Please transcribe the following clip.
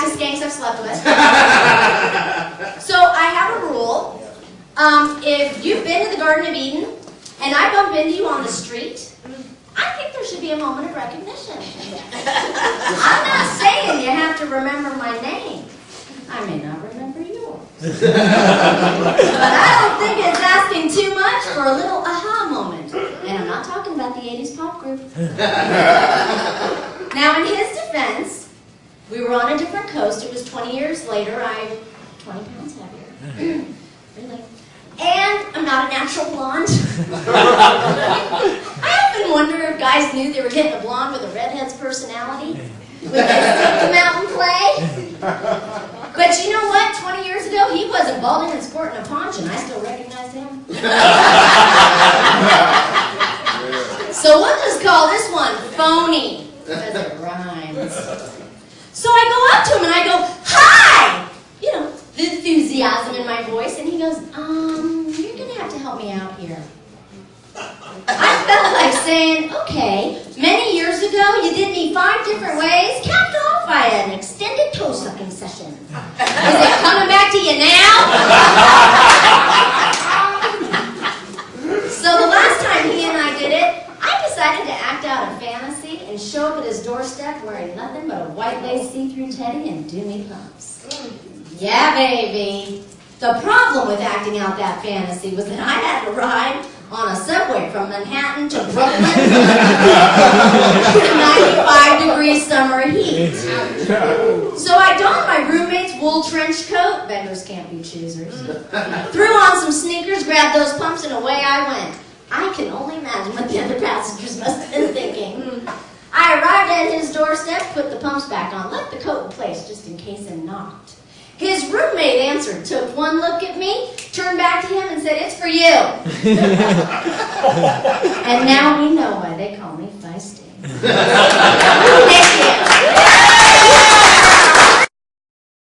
fattest skanks I've slept with. So I have a rule. If you've been to the Garden of Eden and I bump into you on the street, I think there should be a moment of recognition. I'm not saying you have to remember my name. I may not remember yours. But I don't think it's asking too much for a little aha moment. And I'm not talking about the 80s pop group. Now, in his defense, we were on a different coast. It was 20 years later. I'm 20 pounds heavier. Really. And I'm not a natural blonde. I often wonder if guys knew they were getting a blonde with a redhead's personality. Would they still come out and play? But you know what? 20 years ago, he wasn't balding and sporting a paunch, and I still recognize him. So we'll just call this one phony, because it rhymes. So I go up to him and I go, "Hi!" You know, the enthusiasm in my voice, and he goes, "You're going to have to help me out here." I felt like saying, "Okay, many years ago you did me 5 different ways, capped off by an extended toe-sucking session. Is it coming back to you now?" So the last time he and I did it, I decided to act out a fantasy and show up at his doorstep wearing nothing but a white lace see-through teddy and do me pumps. Yeah, baby. The problem with acting out that fantasy was that I had to ride on a subway from Manhattan to Brooklyn in 95-degree summer heat. So I donned my roommate's wool trench coat, beggars can't be choosers, threw on some sneakers, grabbed those pumps, and away I went. I can only imagine what the other passengers must have been thinking. I arrived at his doorstep, put the pumps back on, left the coat in place just in case and knocked. His roommate answered, took one look at me, turned back to him and said, "It's for you." And now we know why they call me feisty.